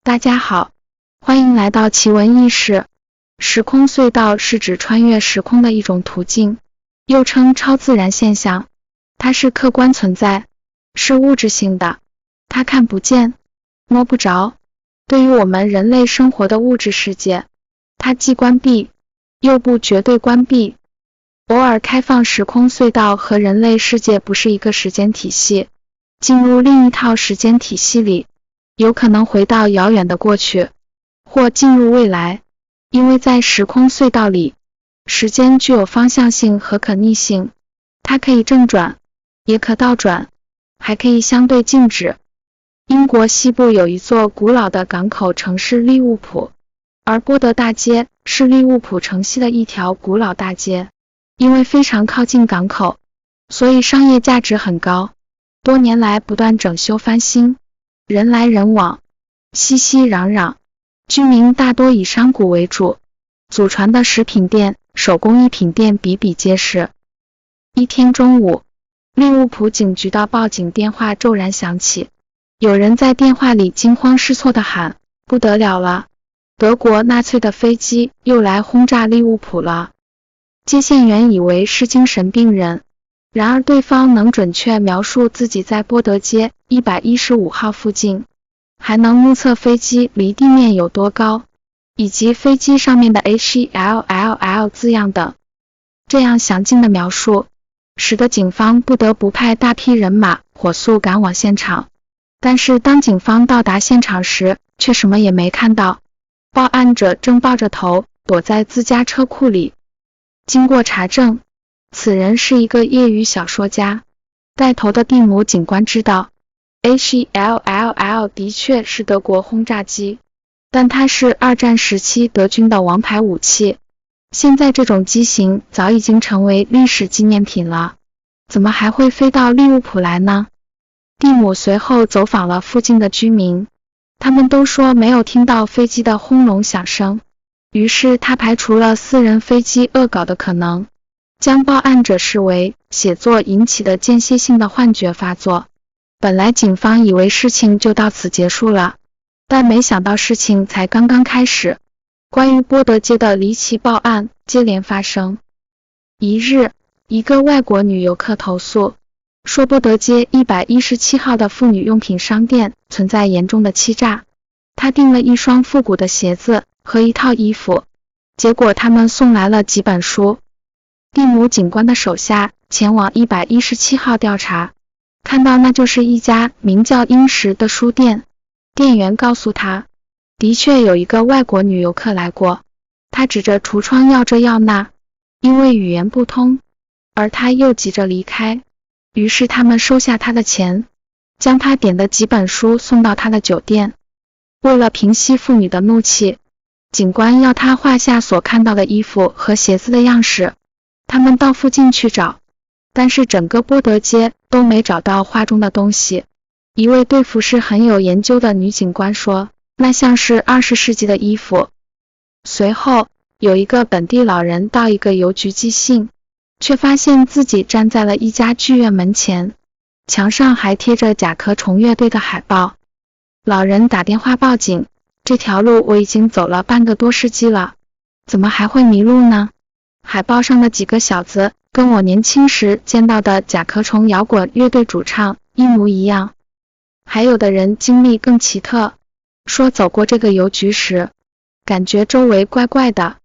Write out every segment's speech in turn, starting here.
大家好，欢迎来到奇闻异事。时空隧道是指穿越时空的一种途径，又称超自然现象。它是客观存在，是物质性的，它看不见，摸不着。对于我们人类生活的物质世界，它既关闭，又不绝对关闭。偶尔开放时空隧道和人类世界不是一个时间体系，进入另一套时间体系里，有可能回到遥远的过去，或进入未来。因为在时空隧道里，时间具有方向性和可逆性，它可以正转，也可倒转，还可以相对静止。英国西部有一座古老的港口城市利物浦，而波德大街是利物浦城西的一条古老大街。因为非常靠近港口，所以商业价值很高，多年来不断整修翻新，人来人往，熙熙攘攘，居民大多以商贾为主，祖传的食品店、手工艺品店比比皆是。一天中午，利物浦警局的报警电话骤然响起，有人在电话里惊慌失措地喊：不得了了，德国纳粹的飞机又来轰炸利物浦了。接线员以为是精神病人，然而对方能准确描述自己在波德街115号附近，还能目测飞机离地面有多高，以及飞机上面的 HELLL 字样等。这样详尽的描述，使得警方不得不派大批人马火速赶往现场。但是当警方到达现场时，却什么也没看到。报案者正抱着头躲在自家车库里。经过查证，此人是一个业余小说家。带头的蒂姆警官知道 HELLL 的确是德国轰炸机，但它是二战时期德军的王牌武器，现在这种机型早已经成为历史纪念品了，怎么还会飞到利物浦来呢？蒂姆随后走访了附近的居民，他们都说没有听到飞机的轰隆响声。于是他排除了私人飞机恶搞的可能，将报案者视为写作引起的间歇性的幻觉发作。本来警方以为事情就到此结束了，但没想到事情才刚刚开始。关于波德街的离奇报案接连发生。一日，一个外国女游客投诉，说波德街117号的妇女用品商店存在严重的欺诈。她订了一双复古的鞋子和一套衣服，结果他们送来了几本书。蒂姆警官的手下前往117号调查，看到那就是一家名叫英石的书店。店员告诉他，的确有一个外国女游客来过，她指着橱窗要这要那，因为语言不通，而她又急着离开，于是他们收下她的钱，将她点的几本书送到她的酒店。为了平息妇女的怒气，警官要他画下所看到的衣服和鞋子的样式。他们到附近去找，但是整个波德街都没找到画中的东西。一位对服饰很有研究的女警官说，那像是20世纪的衣服。随后，有一个本地老人到一个邮局寄信，却发现自己站在了一家剧院门前，墙上还贴着甲壳虫乐队的海报。老人打电话报警，这条路我已经走了半个多世纪了，怎么还会迷路呢？海报上的几个小子跟我年轻时见到的甲壳虫摇滚乐队主唱一模一样。还有的人经历更奇特，说走过这个邮局时，感觉周围怪怪的，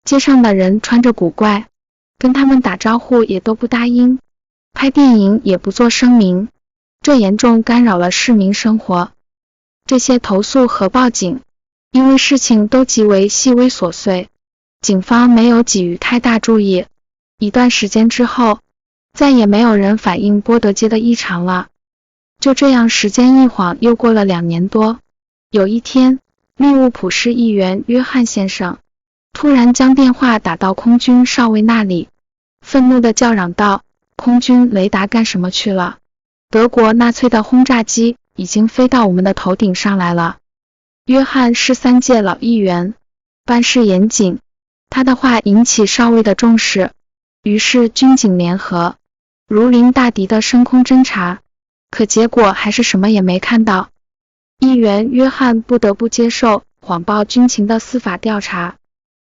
街上的人穿着古怪，跟他们打招呼也都不答应，拍电影也不做声明，这严重干扰了市民生活。这些投诉和报警，因为事情都极为细微琐碎，警方没有给予太大注意。一段时间之后，再也没有人反映波德街的异常了。就这样时间一晃又过了2年多。有一天，利物浦市议员约翰先生突然将电话打到空军少尉那里，愤怒地叫嚷道，空军雷达干什么去了？德国纳粹的轰炸机已经飞到我们的头顶上来了。约翰是3届老议员，办事严谨，他的话引起少尉的重视，于是军警联合，如临大敌的升空侦察，可结果还是什么也没看到。议员约翰不得不接受谎报军情的司法调查。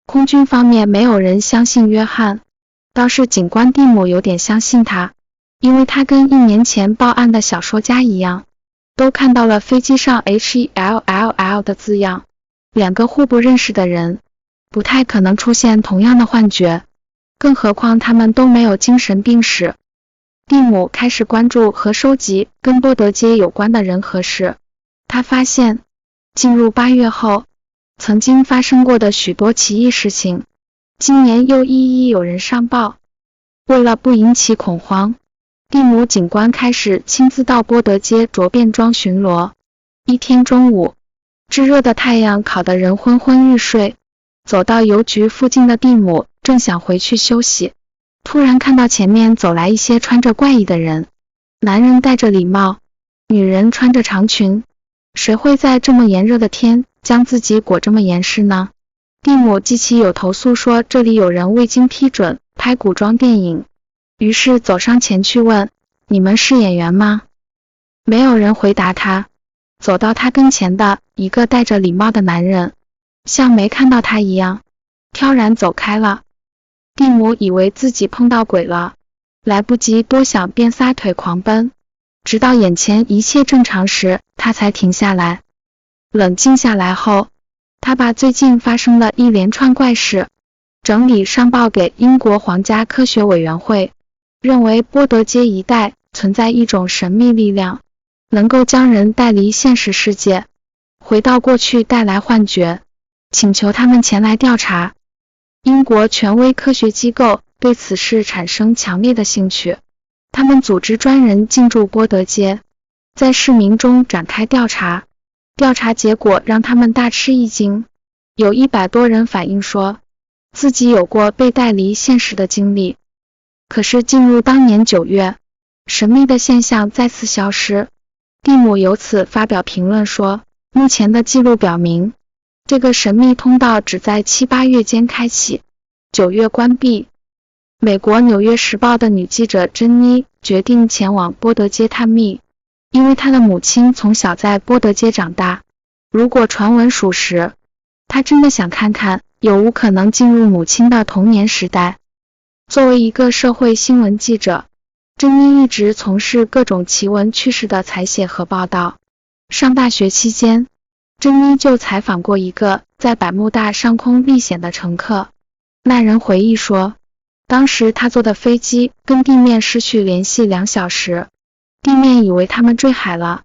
空军方面没有人相信约翰，倒是警官蒂姆有点相信他，因为他跟1年前报案的小说家一样，都看到了飞机上 HELLL 的字样。两个互不认识的人，不太可能出现同样的幻觉，更何况他们都没有精神病史。蒂姆开始关注和收集跟波德街有关的人和事。他发现，进入8月后，曾经发生过的许多奇异事情，今年又一一有人上报。为了不引起恐慌，蒂姆警官开始亲自到波德街着便装巡逻。一天中午，炙热的太阳烤得人昏昏欲睡，走到邮局附近的蒂姆正想回去休息，突然看到前面走来一些穿着怪异的人，男人戴着礼帽，女人穿着长裙。谁会在这么炎热的天将自己裹这么严实呢？蒂姆记起有投诉说这里有人未经批准拍古装电影，于是走上前去问：你们是演员吗？没有人回答他。走到他跟前的一个戴着礼帽的男人，像没看到他一样，飘然走开了。蒂姆以为自己碰到鬼了，来不及多想便撒腿狂奔，直到眼前一切正常时，他才停下来。冷静下来后，他把最近发生的一连串怪事整理上报给英国皇家科学委员会，认为波德街一带存在一种神秘力量，能够将人带离现实世界，回到过去带来幻觉，请求他们前来调查。英国权威科学机构对此事产生强烈的兴趣，他们组织专人进驻波德街，在市民中展开调查。调查结果让他们大吃一惊，有100多人反映说自己有过被带离现实的经历。可是进入当年9月，神秘的现象再次消失。蒂姆由此发表评论说，目前的记录表明，这个神秘通道只在7、8月间开启，9月关闭。美国《纽约时报》的女记者珍妮决定前往波德街探秘，因为她的母亲从小在波德街长大。如果传闻属实，她真的想看看有无可能进入母亲的童年时代。作为一个社会新闻记者，珍妮一直从事各种奇闻趣事的采写和报道。上大学期间，珍妮就采访过一个在百慕大上空历险的乘客。那人回忆说，当时他坐的飞机跟地面失去联系2小时，地面以为他们坠海了，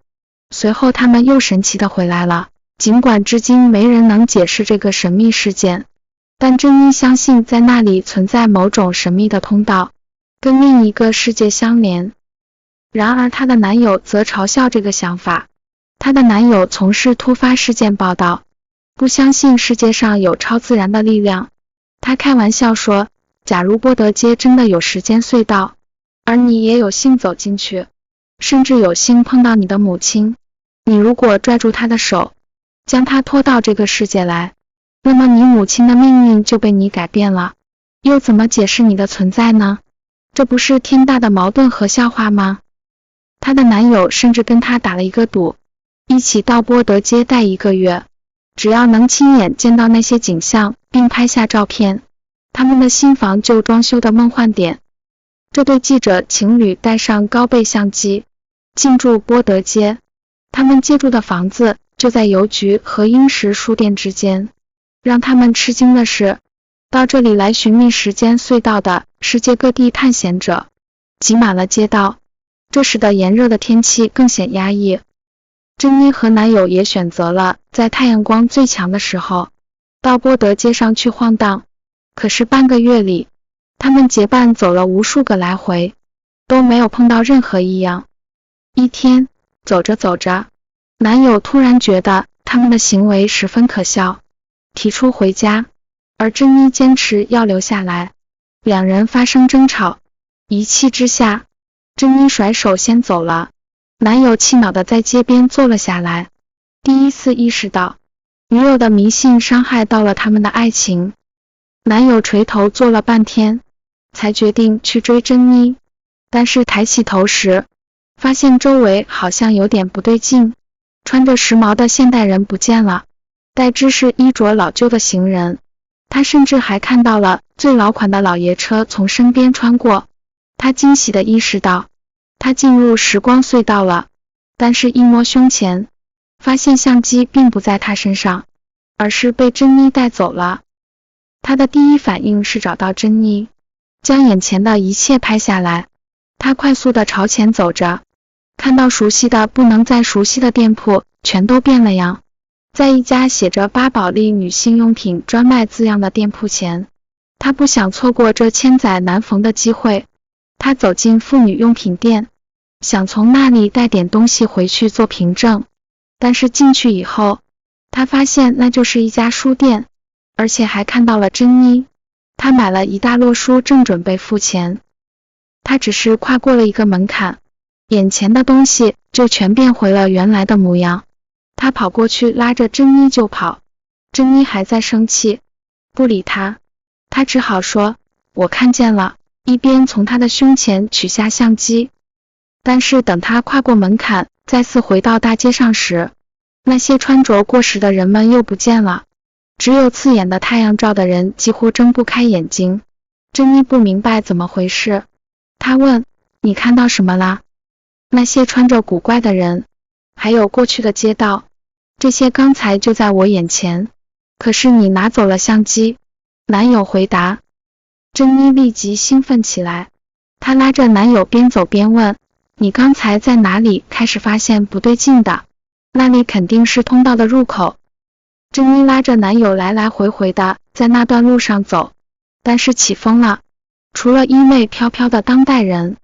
随后他们又神奇的回来了。尽管至今没人能解释这个神秘事件，但珍妮相信在那里存在某种神秘的通道，跟另一个世界相连。然而她的男友则嘲笑这个想法。她的男友从事突发事件报道，不相信世界上有超自然的力量。他开玩笑说，假如波德街真的有时间隧道，而你也有幸走进去，甚至有幸碰到你的母亲，你如果拽住她的手，将她拖到这个世界来，那么你母亲的命运就被你改变了，又怎么解释你的存在呢？这不是天大的矛盾和笑话吗？她的男友甚至跟她打了一个赌，一起到波德街待1个月，只要能亲眼见到那些景象并拍下照片，他们的新房就装修的梦幻点。这对记者情侣带上高倍相机，进驻波德街。他们借住的房子就在邮局和英石书店之间。让他们吃惊的是，到这里来寻觅时间隧道的世界各地探险者挤满了街道，这使得炎热的天气更显压抑。珍妮和男友也选择了在太阳光最强的时候到波德街上去晃荡。可是半个月里，他们结伴走了无数个来回，都没有碰到任何异样。一天，走着走着，男友突然觉得他们的行为十分可笑，提出回家，而珍妮坚持要留下来。两人发生争吵，一气之下，珍妮甩手先走了。男友气恼地在街边坐了下来，第一次意识到女友的迷信伤害到了他们的爱情。男友垂头坐了半天，才决定去追珍妮，但是抬起头时，发现周围好像有点不对劲。穿着时髦的现代人不见了，代之是衣着老旧的行人。他甚至还看到了最老款的老爷车从身边穿过。他惊喜地意识到，他进入时光隧道了。但是一摸胸前，发现相机并不在他身上，而是被珍妮带走了。他的第一反应是找到珍妮，将眼前的一切拍下来。他快速地朝前走着，看到熟悉的不能再熟悉的店铺全都变了样。在一家写着巴宝莉女性用品专卖字样的店铺前，他不想错过这千载难逢的机会。他走进妇女用品店，想从那里带点东西回去做凭证，但是进去以后，他发现那就是一家书店，而且还看到了珍妮。他买了一大摞书，正准备付钱，他只是跨过了一个门槛，眼前的东西就全变回了原来的模样。他跑过去拉着珍妮就跑，珍妮还在生气，不理他。他只好说，我看见了，一边从他的胸前取下相机。但是等他跨过门槛，再次回到大街上时，那些穿着过时的人们又不见了，只有刺眼的太阳照的人几乎睁不开眼睛。珍妮不明白怎么回事，她问，你看到什么啦？那些穿着古怪的人，还有过去的街道，这些刚才就在我眼前，可是你拿走了相机。男友回答。珍妮立即兴奋起来，她拉着男友边走边问，你刚才在哪里？开始发现不对劲的，那里肯定是通道的入口。珍妮拉着男友来来回回的在那段路上走，但是起风了，除了衣袂飘飘的当代人，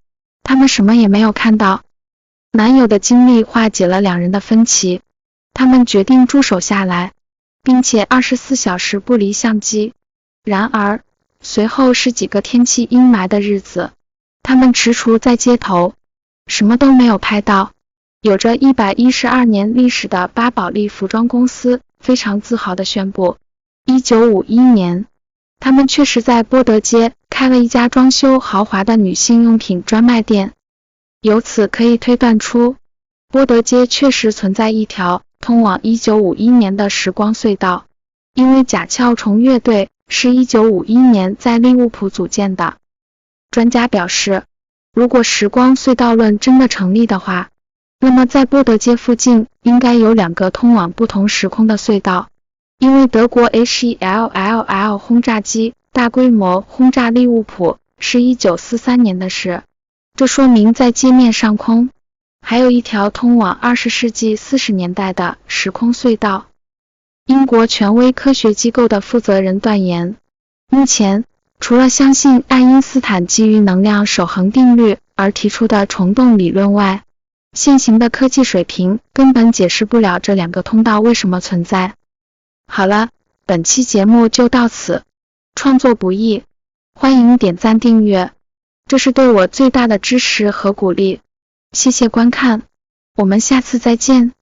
他们什么也没有看到。男友的经历化解了两人的分歧，他们决定驻守下来，并且24小时不离相机。然而随后是几个天气阴霾的日子，他们踟蹰在街头，什么都没有拍到。有着112年历史的巴宝莉服装公司非常自豪地宣布，1951年，他们确实在波德街开了一家装修豪华的女性用品专卖店。由此可以推断出，波德街确实存在一条通往1951年的时光隧道，因为甲壳虫乐队是1951年在利物浦组建的。专家表示，如果时光隧道论真的成立的话，那么在波德街附近应该有2个通往不同时空的隧道，因为德国 HELLL 轰炸机大规模轰炸利物浦是1943年的事，这说明在街面上空还有一条通往20世纪40年代的时空隧道。英国权威科学机构的负责人断言，目前除了相信爱因斯坦基于能量守恒定律而提出的虫洞理论外，现行的科技水平根本解释不了这2个通道为什么存在。好了，本期节目就到此。创作不易，欢迎点赞订阅，这是对我最大的支持和鼓励。谢谢观看，我们下次再见。